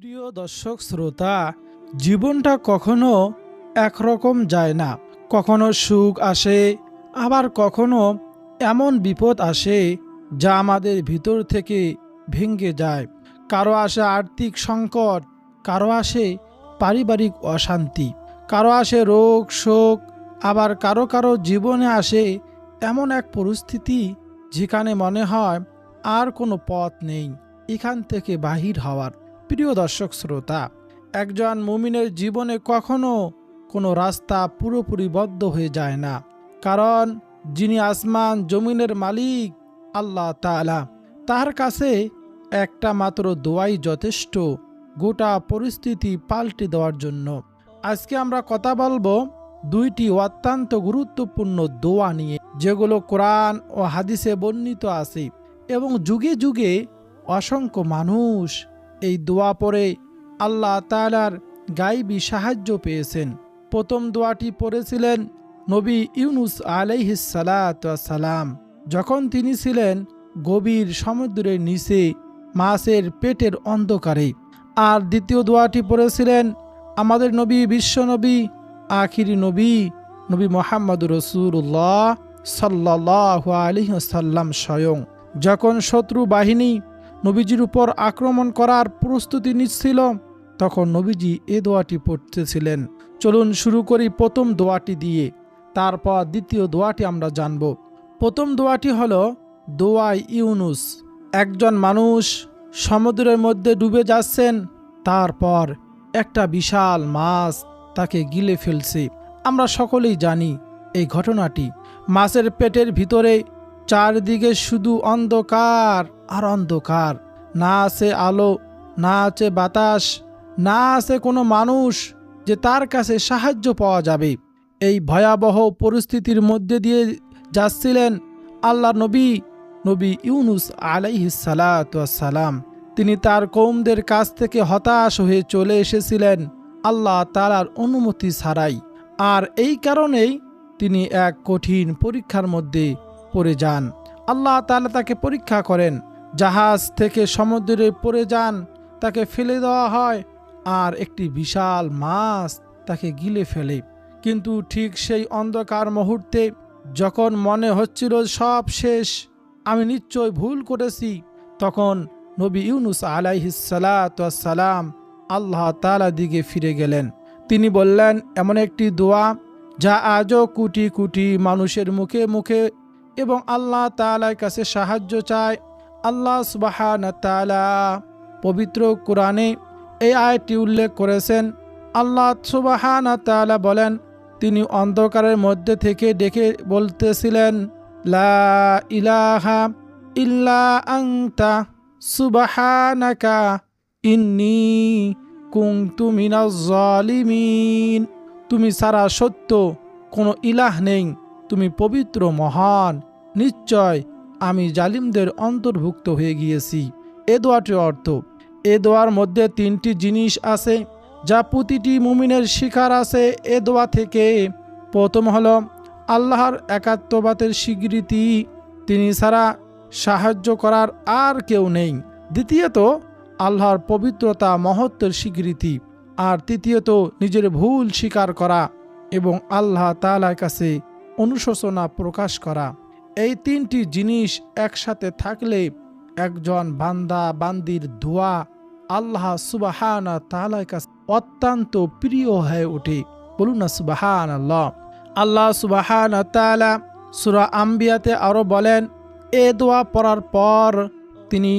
প্রিয় দর্শক শ্রোতা, জীবনটা কখনো একরকম যায় না। কখনো সুখ আসে, আবার কখনো এমন বিপদ আসে যা আমাদের ভিতর থেকে ভেঙে যায়। কারো আসে আর্থিক সংকট, কারো আসে পারিবারিক অশান্তি, কারো আসে রোগ শোক, আবার কারো কারো জীবনে আসে এমন এক পরিস্থিতি যেখানে মনে হয় আর কোনো পথ নেই এখান থেকে বাহির হওয়ার। প্রিয় দর্শক শ্রোতা, একজন মুমিনের জীবনে কখনো কোনো রাস্তা পুরোপুরি বদ্ধ হয়ে যায় না, কারণ যিনি আসমান জমিনের মালিক আল্লাহ তাআলা, তার কাছে একটা মাত্র দোয়াই যথেষ্ট গোটা পরিস্থিতি পাল্টে দেওয়ার জন্য। আজকে আমরা কথা বলবো দুইটি অত্যন্ত গুরুত্বপূর্ণ দোয়া নিয়ে, যেগুলো কোরআন ও হাদিসে বর্ণিত আছে এবং যুগে যুগে অসংখ্য মানুষ এই দোয়া পড়ে আল্লাহ তাআলার গায়বী সাহায্য পেয়েছেন। প্রথম দোয়াটি পড়েছিলেন নবী ইউনুস আলাইহিস সালাতু ওয়াস সালাম, যখন তিনি ছিলেন গভীর সমুদ্রের নিচে মাছের পেটের অন্ধকারে। আর দ্বিতীয় দোয়াটি পড়েছিলেন আমাদের নবী, বিশ্ব নবী, আখিরি নবী, নবী মুহাম্মদুর রাসূলুল্লাহ সাল্লাল্লাহু আলাইহি ওয়াসাল্লাম স্বয়ং, যখন শত্রু বাহিনী নবীজির উপর আক্রমণ করার প্রস্তুতি নিচ্ছিল, তখন নবীজি এ দোয়াটি পড়তেছিলেন। চলুন শুরু করি প্রথম দোয়াটি দিয়ে, তারপর দ্বিতীয় দোয়াটি আমরা জানব। প্রথম দোয়াটি হলো দোয়া ইউনুস। একজন মানুষ সমুদ্রের মধ্যে ডুবে যাচ্ছেন, তারপর একটা বিশাল মাছ তাকে গিলে ফেলছে। আমরা সকলেই জানি এই ঘটনাটি। মাছের পেটের ভিতরে চারদিকে শুধু অন্ধকার আর অন্ধকার, না আছে আলো, না আছে বাতাস, না আছে কোনো মানুষ যে তার কাছে সাহায্য পাওয়া যাবে। এই ভয়াবহ পরিস্থিতির মধ্যে দিয়ে যাচ্ছিলেন আল্লাহ নবী, নবী ইউনুস আলাইহিস সালাতু ওয়াস সালাম। তিনি তার কওমদের কাছ থেকে হতাশ হয়ে চলে এসেছিলেন আল্লাহ তাআলার অনুমতি ছাড়াই। আর এই কারণেই তিনি এক কঠিন পরীক্ষার মধ্যে পড়ে যান। আল্লাহ তাআলা তাকে পরীক্ষা করেন, জাহাজ থেকে সমুদ্রে পড়ে যান, তাকে ফেলে দেওয়া হয়, আর একটি বিশাল মাছ তাকে গিলে ফেলে। কিন্তু ঠিক সেই অন্ধকার মুহূর্তে, যখন মনে হচ্ছিল সব শেষ, আমি নিশ্চয় ভুল করেছি, তখন নবী ইউনুস আলাইহিস সালাতু ওয়াস সালাম আল্লাহ তাআলা দিকে ফিরে গেলেন। তিনি বললেন এমন একটি দোয়া যা আজও কোটি কোটি মানুষের মুখে মুখে এবং আল্লাহ তাআলার কাছে সাহায্য চায়। আল্লাহ সুবহানাহু তাআলা পবিত্র কোরআনে এই আয়াতটি উল্লেখ করেছেন। আল্লাহ সুবহানাহু তাআলা বলেন, তিনি অন্ধকারের মধ্যে থেকে ডেকে বলতেছিলেন, লা ইলাহা ইল্লা আনতা সুবহানাকা ইন্নী কুনতু মিনাজ জালিমিন। তুমি ছাড়া সত্য কোনো ইলাহ নেই, তুমি পবিত্র মহান, নিশ্চয় আমি জালিমদের অন্তর্ভুক্ত হয়ে গিয়েছি। এ দোয়াটির অর্থ, এ দোয়ার মধ্যে তিনটি জিনিস আছে যা প্রতিটি মুমিনের শিখার আছে এ দোয়া থেকে। প্রথম হলো আল্লাহর একাত্মবাদের স্বীকৃতি, তিনি ছাড়া সাহায্য করার আর কেউ নেই। দ্বিতীয়ত আল্লাহর পবিত্রতা মহত্বের স্বীকৃতি, আর তৃতীয়ত নিজের ভুল স্বীকার করা এবং আল্লাহ তাআলার কাছে অনুশোচনা প্রকাশ করা। এই তিনটি জিনিস একসাথে থাকলে একজন বান্দা বান্দির দোয়া আল্লাহ সুবহানাহু তাআলার কাছে অত্যন্ত প্রিয় হয়ে ওঠে। বলুন না সুবহানাল্লাহ। আল্লাহ সুবহানাহু তাআলা সূরা আম্বিয়াতে আরো বলেন, এ দোয়া পড়ার পর তিনি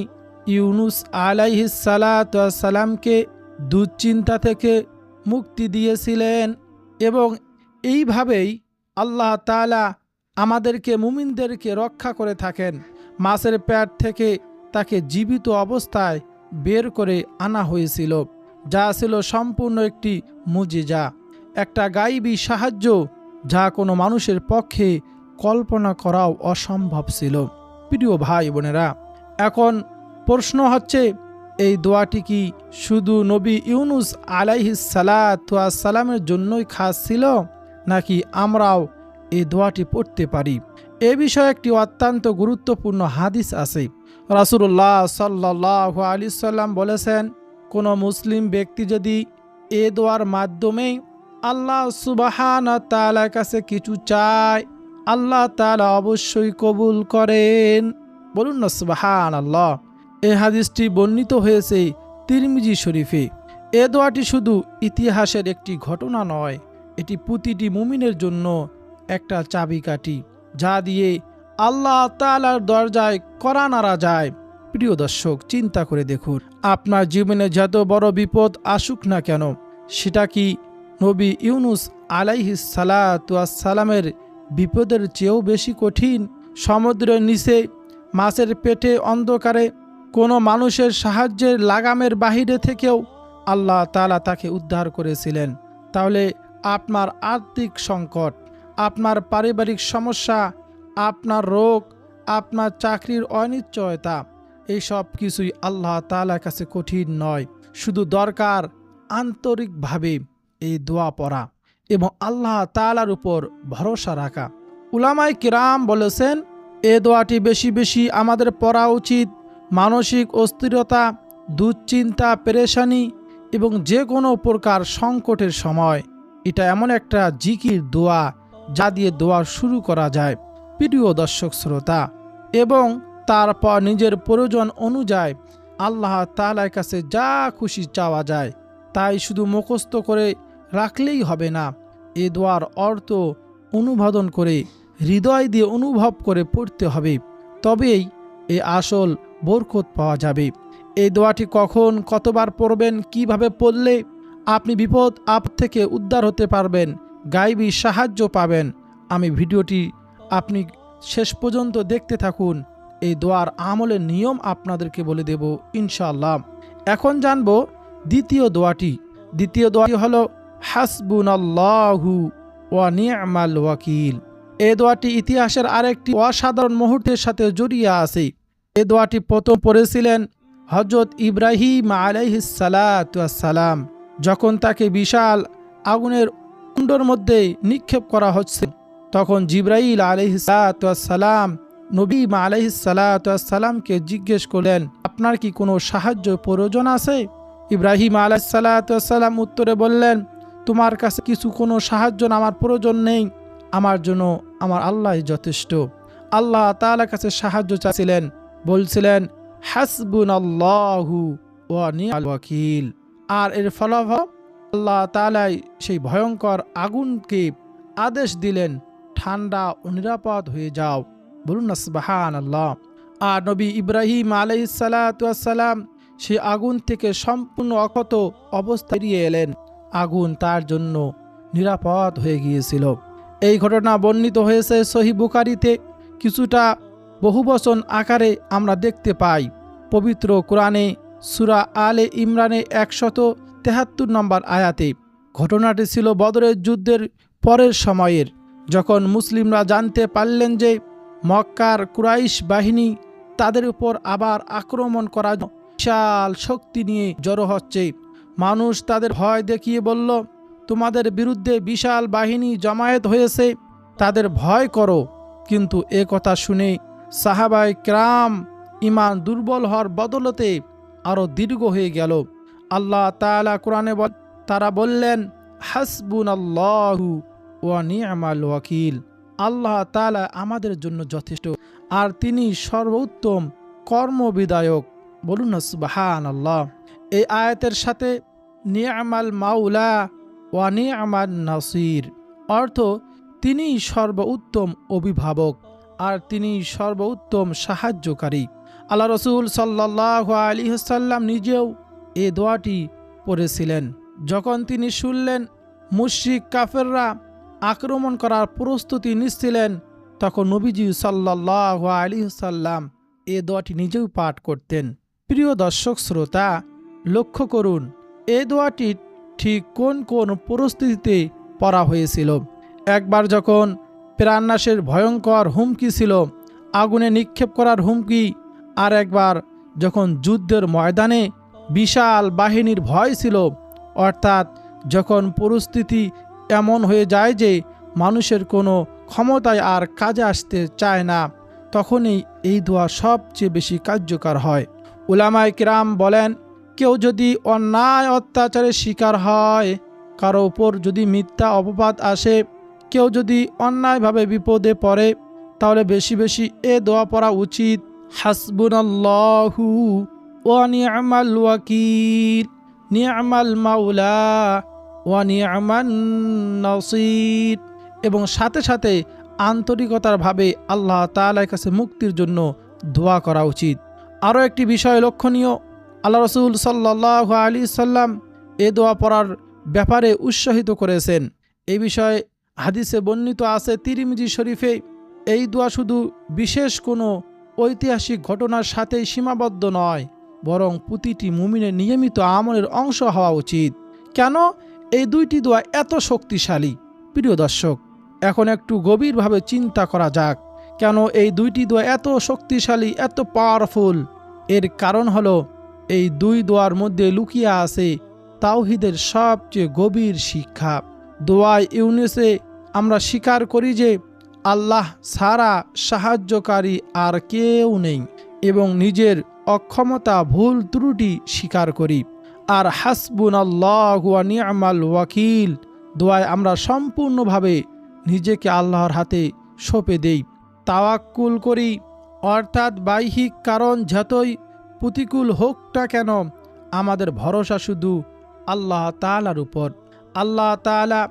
ইউনুস আলাইহিস সালাতু ওয়াস সালামকে দুশ্চিন্তা থেকে মুক্তি দিয়েছিলেন। এবং এইভাবেই আল্লাহ তাআলা আমাদেরকে মুমিনদেরকে রক্ষা করে থাকেন। মাছের পেট থেকে তাকে জীবিত অবস্থায় বের করে আনা হয়েছিল, যা ছিল সম্পূর্ণ একটি মুজিজা, একটা গায়বী সাহায্য যা কোনো মানুষের পক্ষে কল্পনা করাও অসম্ভব ছিল। প্রিয় ভাই বোনেরা, এখন প্রশ্ন হচ্ছে, এই দোয়াটি কি শুধু নবী ইউনুস আলাইহিস সালাতু ওয়াস সালামের জন্যই খাস ছিল, নাকি আমরাও এই দোয়াটি পড়তে পারি? এ বিষয়ে একটি অত্যন্ত গুরুত্বপূর্ণ হাদিস আছে। রাসূলুল্লাহ সাল্লাল্লাহু আলাইহি সাল্লাম বলেছেন, কোনো মুসলিম ব্যক্তি যদি এ দোয়ার মাধ্যমে আল্লাহ সুবহানাহু ওয়া তাআলার কাছে কিছু চায়, আল্লাহ তাআলা অবশ্যই কবুল করেন। বলুন না সুবহানাল্লাহ। এই হাদিসটি বর্ণিত হয়েছে তিরমিজি শরীফে। এ দোয়াটি শুধু ইতিহাসের একটি ঘটনা নয়, এটি প্রতিটি মুমিনের জন্য একটা চাবিকাঠি, যা দিয়ে আল্লাহ তাআলার দরজায় কড়া নাড়া যায়। প্রিয় দর্শক, চিন্তা করে দেখুন, আপনার জীবনে যত বড় বিপদ আসুক না কেন, সেটা কি নবী ইউনুস আলাইহিস সালাতু ওয়াস সালামের বিপদের চেয়েও বেশি কঠিন? সমুদ্রের নিচে, মাছের পেটে, অন্ধকারে, কোনো মানুষের সাহায্যের লাগামের বাহিরে থেকেও আল্লাহ তাআলা তাকে উদ্ধার করেছিলেন। তাহলে আপনার আর্থিক সংকট, আপনার পারিবারিক সমস্যা, আপনার রোগ, আপনার চাকরির অনিশ্চয়তা, এই সব কিছুই আল্লাহ তাআলার কাছে কঠিন নয়। শুধু দরকার আন্তরিকভাবে এই দোয়া পড়া এবং আল্লাহ তাআলার উপর ভরসা রাখা। উলামায়ে কিরাম বলেছেন, এ দোয়াটি বেশি বেশি আমাদের পড়া উচিত। মানসিক অস্থিরতা, দুশ্চিন্তা, পেরেশানি এবং যে কোনো প্রকার সংকটের সময় এটা এমন একটা জিকির দোয়া যা দিয়ে দোয়া শুরু করা যায়। প্রিয় দর্শক শ্রোতা, এবং তারপর নিজের প্রয়োজন অনুযায়ী আল্লাহ তাআলার কাছে যা খুশি চাওয়া যায়, তাই শুধু মুখস্থ করে রাখলেই হবে না। এ দোয়ার অর্থ অনুবাদন করে হৃদয় দিয়ে অনুভব করে পড়তে হবে, তবেই এ আসল বরকত পাওয়া যাবে। এই দোয়াটি কখন, কতবার পড়বেন, কিভাবে পড়লে আপনি বিপদ আপদ থেকে উদ্ধার হতে পারবেন, গায়বী সাহায্য পাবেন, আমি ভিডিওটি আপনি শেষ পর্যন্ত দেখতে থাকুন। এই দোয়ার আমলের নিয়ম আপনাদেরকে বলে দেব ইনশাআল্লাহ। এখন জানব দ্বিতীয় দোয়াটি। দ্বিতীয় দোয়াটি হলো হাসবুনাল্লাহু ওয়া নি'মাল ওয়াকিল। এই দোয়াটি ইতিহাসের আরেকটি অসাধারণ মুহূর্তের সাথে জড়িয়ে আছে। এই দোয়াটি প্রথম পড়েছিলেন হযরত ইব্রাহিম আলাইহিস সালাতু ওয়াস সালাম, যখন তাকে বিশাল আগুনের কুণ্ডর মধ্যে নিক্ষেপ করা হচ্ছে। তখন জিবরাইল আলাইহিস সালাতু ওয়াস সালাম নবী আলাইহিস সালাতু ওয়াস সালামকে জিজ্ঞেস করলেন, আপনার কি কোনো সাহায্য প্রয়োজন আছে? ইব্রাহিম আলাইহিস সালাতু ওয়াস সালাম উত্তরে বললেন, তোমার কাছে কিছু কোনো সাহায্য আমার প্রয়োজন নেই, আমার জন্য আমার আল্লাহই যথেষ্ট। আল্লাহ তাআলার কাছে সাহায্য চাচ্ছিলেন, বলছিলেন হাসবুনাল্লাহু ওয়া নি'মাল ওয়াকিল। আর এর ফলাফল আল্লাহ তাআলা সেই ভয়ঙ্কর আগুনকে আদেশ দিলেন, ঠান্ডা ও নিরাপদ হয়ে যাও। বলুন না সুবহানাল্লাহ। আর নবী ইব্রাহিম আলাইহিস সালাতু ওয়াস সালাম সেই আগুন থেকে সম্পূর্ণ অক্ষত অবস্থায় বেরিয়ে এলেন। আগুন তার জন্য নিরাপদ হয়ে গিয়েছিল। এই ঘটনা বর্ণিত হয়েছে সহিহ বুখারীতে। কিছুটা বহুবচন আকারে আমরা দেখতে পাই পবিত্র কোরআনে সূরা আলে ইমরানে 173 নম্বর আয়াতে। ঘটনাটি ছিল বদরের যুদ্ধের পরের সময়ের, যখন মুসলিমরা জানতে পারলেন যে মক্কার কুরাইশ বাহিনী তাদের উপর আবার আক্রমণ করার বিশাল শক্তি নিয়ে জড়ো হচ্ছে। মানুষ তাদের ভয় দেখিয়ে বলল, তোমাদের বিরুদ্ধে বিশাল বাহিনী জমায়েত হয়েছে, তাদের ভয় করো। কিন্তু এ কথা শুনে সাহাবায়ে কেরাম ঈমান দুর্বল হওয়ার বদলতে আরো দীর্ঘ হয়ে গেল। আল্লাহ তাআলা কোরআনে তারা বললেন, হাসবুনাল্লাহু ওয়া নি'মাল ওয়াকিল। আল্লাহ তাআলা আমাদের জন্য যথেষ্ট, আর তিনি সর্বোত্তম কর্মবিধায়ক। বলুন না সুবহানাল্লাহ। এই আয়াতের সাথে নি'মাল মাওলা ওয়া নি'মান নাসির অর্থ, তিনি সর্বোত্তম অভিভাবক আর তিনি সর্বোত্তম সাহায্যকারী। আল্লাহ রাসূল সাল্লাল্লাহু আলাইহি ওয়াসাল্লাম নিজেও এই দোয়াটি পড়েছিলেন। যখন তিনি শুনলেন মুশরিক কাফেররা আক্রমণ করার প্রস্তুতি নিচ্ছিলেন, তখন নবীজি সাল্লাল্লাহু আলাইহি ওয়াসাল্লাম এই দোয়াটি নিজেও পাঠ করতেন। প্রিয় দর্শক শ্রোতা, লক্ষ্য করুন এই দোয়াটি ঠিক কোন কোন পরিস্থিতিতে পড়া হয়েছিল। একবার যখন প্রাণনাশের ভয়ঙ্কর হুমকি ছিল, আগুনে নিক্ষেপ করার হুমকি, আর একবার যখন যুদ্ধের ময়দানে বিশাল বাহিনীর ভয় ছিল, অর্থাৎ যখন পরিস্থিতি এমন হয়ে যায় যে মানুষের কোনো ক্ষমতায় আর কাজে আসতে চায় না, তখনই এই দোয়া সবচেয়ে বেশি কার্যকর হয়। উলামায়ে কিরাম বলেন, কেউ যদি অন্যায় অত্যাচারের শিকার হয়, কারো উপর যদি মিথ্যা অপবাদ আসে, কেউ যদি অন্যায়ভাবে বিপদে পড়ে, তাহলে বেশি বেশি এ দোয়া পড়া উচিত। হাসবুনাল্লাহু ওয়া নি'মাল ওয়াকিল, নি'মাল মাওলা ওয়া নি'মান নাসির। এবং সাথে সাথে আন্তরিকতার ভাবে আল্লাহ তাআলার কাছে মুক্তির জন্য দোয়া করা উচিত। আরও একটি বিষয় লক্ষণীয়, আল্লাহ রসুল সাল্লাল্লাহু আলাইহি সাল্লাম এ দোয়া পড়ার ব্যাপারে উৎসাহিত করেছেন। এই বিষয়ে হাদিসে বর্ণিত আছে তিরমিজি শরীফে। এই দোয়া শুধু বিশেষ কোনো ঐতিহাসিক ঘটনার সাথেই সীমাবদ্ধ নয়, বরং প্রতিটি মুমিনের নিয়মিত আমলের অংশ হওয়া উচিত। কেন এই দুইটি দোয়া এত শক্তিশালী? প্রিয় দর্শক, এখন একটু গভীরভাবে চিন্তা করা যাক, কেন এই দুইটি দোয়া এত শক্তিশালী, এত পাওয়ারফুল? এর কারণ হলো এই দুই দোয়ার মধ্যে লুকিয়ে আছে তাওহীদের সবচেয়ে গভীর শিক্ষা। দোয়ায় ইউনুসে আমরা স্বীকার করি যে আল্লাহ ছাড়া সাহায্যকারী আর কেউ নেই, এবং নিজের অক্ষমতা, ভুল ত্রুটি স্বীকার করি। আর হাসবুনাল্লাহু ওয়া নি'মাল ওয়াকিল দোয়ায় আমরা সম্পূর্ণভাবে নিজেকে আল্লাহর হাতে সঁপে দেই, তাওয়াক্কুল করি। অর্থাৎ বাহ্যিক কারণ যতই প্রতিকূল হোক না কেন, আমাদের ভরসা শুধু আল্লাহ তাআলার উপর। আল্লাহ তাআলা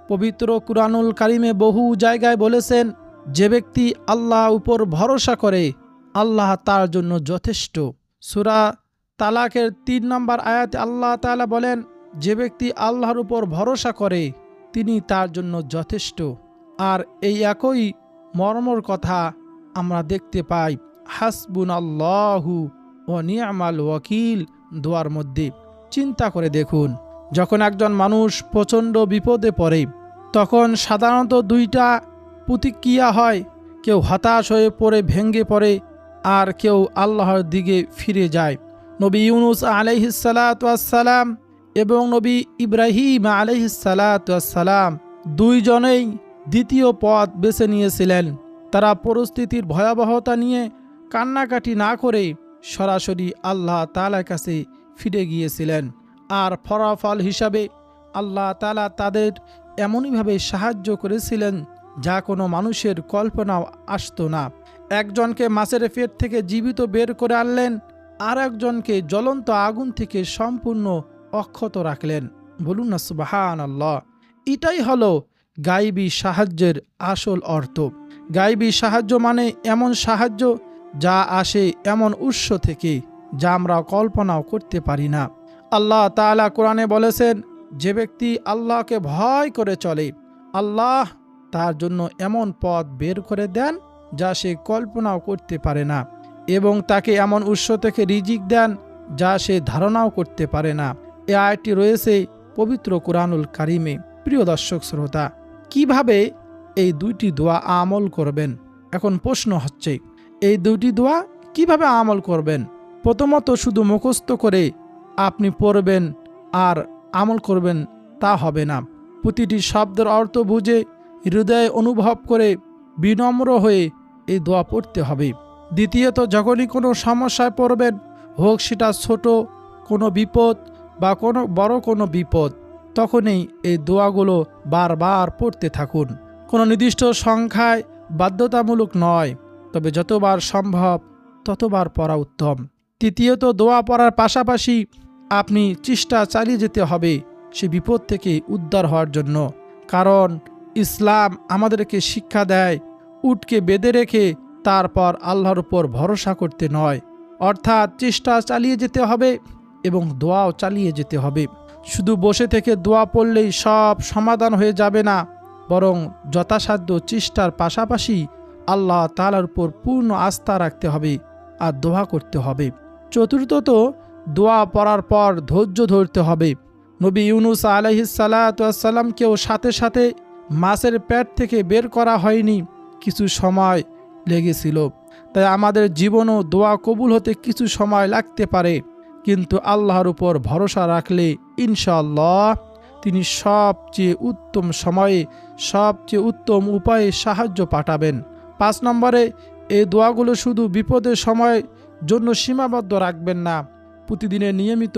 পবিত্র কুরআনুল কারিমে বহু জায়গায় বলেছেন, যে ব্যক্তি আল্লাহর উপর ভরসা করে আল্লাহ তার জন্য যথেষ্ট। সূরা তালাকের ৩ নম্বর আয়াতে আল্লাহ তাআলা বলেন, যে ব্যক্তি আল্লাহর উপর ভরসা করে তিনি তার জন্য যথেষ্ট। আর এই একই মর্মর কথা আমরা দেখতে পাই হাসবুনাল্লাহু ওয়া নি'মাল ওয়াকিল দোয়ার মধ্যে। চিন্তা করে দেখুন, যখন একজন মানুষ প্রচণ্ড বিপদে পড়ে, তখন সাধারণত দুইটা প্রতিক্রিয়া হয়। কেউ হতাশ হয়ে পড়ে ভেঙে পড়ে, আর কেউ আল্লাহর দিকে ফিরে যায়। নবী ইউনুস আলাইহিস সালাতু ওয়াস সালাম এবং নবী ইব্রাহিম আলাইহিস সালাতু ওয়াস সালাম দুইজনেই দ্বিতীয় পথ বেছে নিয়েছিলেন। তারা পরিস্থিতির ভয়াবহতা নিয়ে কান্নাকাটি না করে সরাসরি আল্লাহ তাআলার কাছে ফিরে গিয়েছিলেন। আর ফলাফল হিসাবে আল্লাহ তাআলা তাদের এমনইভাবে সাহায্য করেছিলেন যা কোনো মানুষের কল্পনাও আসতো না। একজনকে মাছের পেট থেকে জীবিত বের করে আনলেন, আর একজনকে জ্বলন্ত আগুন থেকে সম্পূর্ণ অক্ষত রাখলেন। বলুন না সুবহানাল্লাহ। এটাই হলো গায়বী সাহায্যের আসল অর্থ। গায়বী সাহায্য মানে এমন সাহায্য যা আসে এমন উৎস থেকে যা আমরা কল্পনাও করতে পারি না। আল্লাহ তাআলা কোরআনে বলেছেন, যে ব্যক্তি আল্লাহকে ভয় করে চলে, আল্লাহ তার জন্য এমন পথ বের করে দেন যা সে কল্পনাও করতে পারে না, এবং তাকে এমন উৎস থেকে রিজিক দেন যা সে ধারণাও করতে পারে না। এই আয়াতটি রয়েছে পবিত্র কুরআনুল কারিমে। প্রিয় দর্শক শ্রোতা, কিভাবে এই দুইটি দোয়া আমল করবেন? এখন প্রশ্ন হচ্ছে, এই দুইটি দোয়া কিভাবে আমল করবেন? প্রথমত, শুধু মুখস্থ করে আপনি পড়বেন আর আমল করবেন তা হবে না। প্রতিটি শব্দের অর্থ বুঝে, হৃদয়ে অনুভব করে, বিনম্র হয়ে এই দোয়া পড়তে হবে। দ্বিতীয়ত, যখনই কোনো সমস্যায় পড়বেন, হোক সেটা ছোট কোনো বিপদ বা কোনো বড় কোনো বিপদ, তখনই এই দোয়াগুলো বারবার পড়তে থাকুন। কোনো নির্দিষ্ট সংখ্যায় বাধ্যতামূলক নয়, তবে যতবার সম্ভব ততবার পড়া উত্তম। তৃতীয়ত, দোয়া পড়ার পাশাপাশি আপনি চেষ্টা চালিয়ে যেতে হবে সে বিপদ থেকে উদ্ধার হওয়ার জন্য। কারণ ইসলাম আমাদেরকে শিক্ষা দেয় উটকে বেঁধে রেখে তারপর আল্লাহর উপর ভরসা করতে নয়। অর্থাৎ চেষ্টা চালিয়ে যেতে হবে এবং দোয়াও চালিয়ে যেতে হবে। শুধু বসে থেকে দোয়া পড়লেই সব সমাধান হয়ে যাবে না, বরং যথাসাধ্য চেষ্টার পাশাপাশি আল্লাহ তাআলার উপর পূর্ণ আস্থা রাখতে হবে আর দোয়া করতে হবে। চতুর্থত, দোয়া পড়ার পর ধৈর্য ধরতে হবে। নবী ইউনুস আলাইহিস সালাতু ওয়াস সালামকেও সাথে সাথে মাছের পেট থেকে বের করা হয়নি, কিছু সময় লেগেছিল। তাই আমাদের জীবনও দোয়া কবুল হতে কিছু সময় লাগতে পারে, কিন্তু আল্লাহর উপর ভরসা রাখলে ইনশাআল্লাহ তিনি সবচেয়ে উত্তম সময়ে, সবচেয়ে উত্তম উপায়ে সাহায্য পাঠাবেন। 5 নম্বরে, এই দোয়াগুলো শুধু বিপদের সময়ের জন্য সীমাবদ্ধ রাখবেন না, প্রতিদিনের নিয়মিত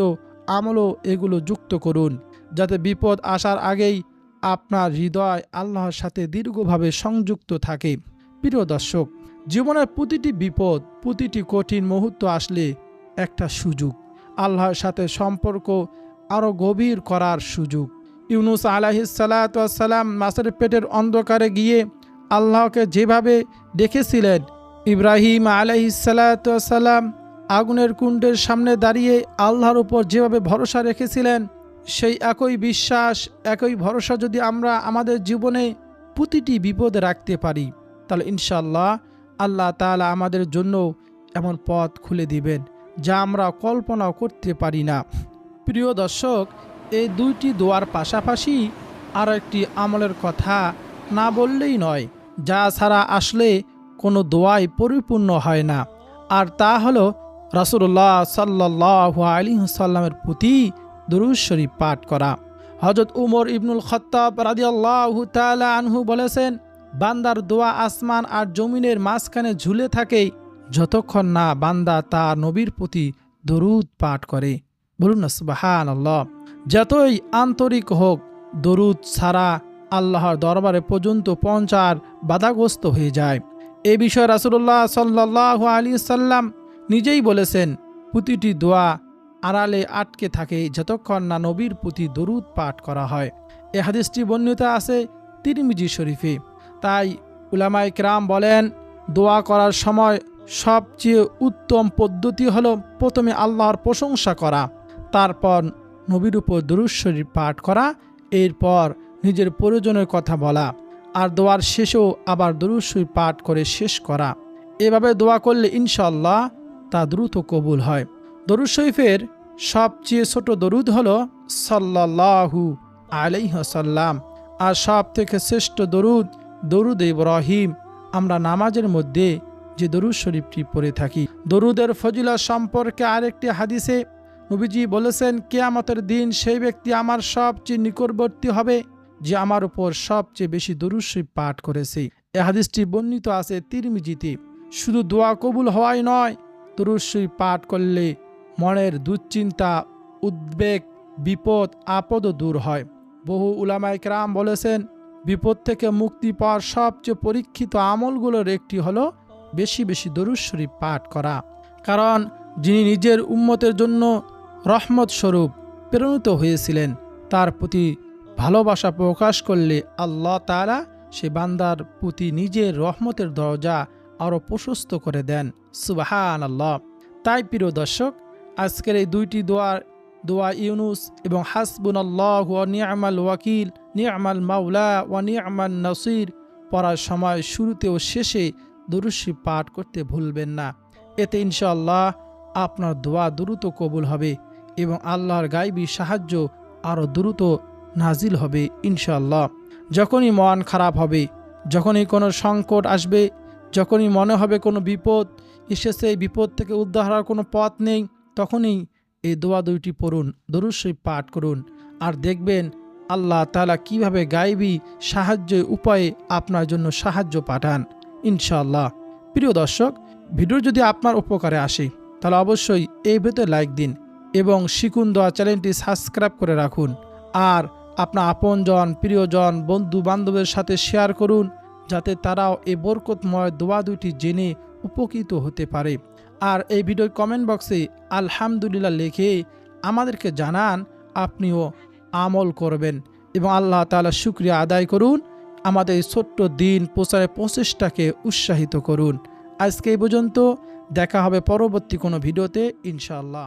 আমলও এগুলো যুক্ত করুন, যাতে বিপদ আসার আগেই আপনার হৃদয় আল্লাহর সাথে দীর্ঘভাবে সংযুক্ত থাকে। প্রিয় দর্শক, জীবনের প্রতিটি বিপদ, প্রতিটি কঠিন মুহূর্ত আসলে একটা সুযোগ, আল্লাহর সাথে সম্পর্ক আরও গভীর করার সুযোগ। ইউনুস আলাইহিসসালাম মাছের পেটের অন্ধকারে গিয়ে আল্লাহকে যেভাবে ডেকেছিলেন, ইব্রাহিম আলাইহিসসালাম আগুনের কুণ্ডের সামনে দাঁড়িয়ে আল্লাহর উপর যেভাবে ভরসা রেখেছিলেন, সেই একই বিশ্বাস, একই ভরসা যদি আমরা আমাদের জীবনে প্রতিটি বিপদে রাখতে পারি, তাহলে ইনশাআল্লাহ আল্লাহ তাআলা আমাদের জন্য এমন পথ খুলে দিবেন যা আমরা কল্পনাও করতে পারি না। প্রিয় দর্শক, এই দুইটি দোয়ার পাশাপাশি আর একটি আমলের কথা না বললেই নয়, যা ছাড়া আসলে কোনো দোয়াই পরিপূর্ণ হয় না, আর তা হলো রাসূলুল্লাহ সাল্লাল্লাহু আলাইহি ওয়াসাল্লামের প্রতি দুরূদ শরীফ পাঠ করা। হযরত উমর ইবনুল খাত্তাব রাদিয়াল্লাহু তাআলা আনহু বলেছেন, বান্দার দোয়া আসমান আর জমিনের মাঝখানে ঝুলে থাকে যতক্ষণ না বান্দা তার নবীর প্রতি দরুদ পাঠ করে। বলুন না সুবহানাল্লাহ। যতই আন্তরিক হোক, দরুদ ছাড়া আল্লাহর দরবারে পর্যন্ত পৌঁছার বাধাগ্রস্ত হয়ে যায়। এ বিষয়ে রাসূলুল্লাহ সাল্লাল্লাহু আলাইহি সাল্লাম নিজেই বলেছেন, প্রতিটি দোয়া আড়ালে আটকে থাকে যতক্ষণ না নবীর প্রতি দরুদ পাঠ করা হয়। এ হাদিসটি বর্ণিত আছে তিরমিজি শরীফে। তাই উলামায়ে কেরাম বলেন, দোয়া করার সময় সবচেয়ে উত্তম পদ্ধতি হলো প্রথমে আল্লাহর প্রশংসা করা, তারপর নবীর উপর দরুদ শরীফ পাঠ করা, এরপর নিজের প্রয়োজনের কথা বলা, আর দোয়ার শেষেও আবার দরুদ শরীফ পাঠ করে শেষ করা। এভাবে দোয়া করলে ইনশাআল্লাহ তা দ্রুত কবুল হয়। দরুদ শরীফের সবচেয়ে ছোট দরুদ হলো সাল্লাল্লাহু আলাইহি ওয়াসাল্লাম, আর সব থেকে শ্রেষ্ঠ দরুদ দরুদ ইব্রাহিম। আমরা নামাজের মধ্যে যে দরুদ শরীফটি পড়ে থাকি। দরুদের ফজিলত সম্পর্কে আরেকটি হাদিসে নবীজি বলেছেন, কিয়ামতের দিন সেই ব্যক্তি আমার সবচেয়ে নিকটবর্তী হবে যে আমার উপর সবচেয়ে বেশি দরুদ শরীফ পাঠ করেছে। এ হাদিসটি বর্ণিত আছে তিরমিজিতে। শুধু দোয়া কবুল হওয়াই নয়, দরুদ শরীফ পাঠ করলে মনের দুশ্চিন্তা, উদ্বেগ, বিপদ আপদও দূর হয়। বহু উলামায়ে কেরাম বলেছেন, বিপদ থেকে মুক্তি পাওয়ার সবচেয়ে পরীক্ষিত আমলগুলোর একটি হলো বেশি বেশি দরুদ শরীফ পাঠ করা। কারণ যিনি নিজের উম্মতের জন্য রহমত স্বরূপ প্রেরিত হয়েছিলেন, তার প্রতি ভালোবাসা প্রকাশ করলে আল্লাহ তাআলা সে বান্দার প্রতি নিজের রহমতের দরজা আরও প্রশস্ত করে দেন। সুবহানাল্লাহ। তাই প্রিয় দর্শক, আজকের এই দুইটি দোয়া ইউনুস এবং হাসবুনাল্লাহু ওয়া নি'মাল ওয়াকিল, নি'মাল মাওলা ওয়া নি'মান নাসির পড়ার সময় শুরুতে ও শেষে দরুদ শরীফ পাঠ করতে ভুলবেন না। এতে ইনশাআল্লাহ আপনার দোয়া দ্রুত কবুল হবে এবং আল্লাহর গায়বী সাহায্য আরও দ্রুত নাজিল হবে ইনশাআল্লাহ। যখনই মন খারাপ হবে, যখনই কোনো সংকট আসবে, যখনই মনে হবে কোনো বিপদ এসেছে, এই বিপদ থেকে উদ্ধার হওয়ার কোনো পথ নেই, তখনই এই দোয়া দুইটি পড়ুন, দরুদ শরীফ পাঠ করুন, আর দেখবেন আল্লাহ তাআলা কিভাবে গায়বী সাহায্য উপায়ে আপনার জন্য সাহায্য পাঠান ইনশাআল্লাহ। প্রিয় দর্শক, ভিডিও যদি আপনার উপকারে আসে তাহলে অবশ্যই এই ভিডিওতে লাইক দিন এবং শিখুন দোয়া চ্যানেলটি সাবস্ক্রাইব করে রাখুন, আর আপনার আপনজন, প্রিয়জন, বন্ধু বান্ধবের সাথে শেয়ার করুন, যাতে তারাও এই বরকতময় দোয়া দুটি জেনে উপকৃত হতে পারে। আর এই ভিডিওর কমেন্ট বক্সে আলহামদুলিল্লাহ লিখে আমাদেরকে জানান আপনিও আমল করবেন এবং আল্লাহ তাআলা শুকরিয়া আদায় করুন। আমাদের এই ছোট্ট দিন প্রচারের প্রচেষ্টাকে উৎসাহিত করুন। আজকে এই পর্যন্ত, দেখা হবে পরবর্তী কোনো ভিডিওতে ইনশাআল্লাহ।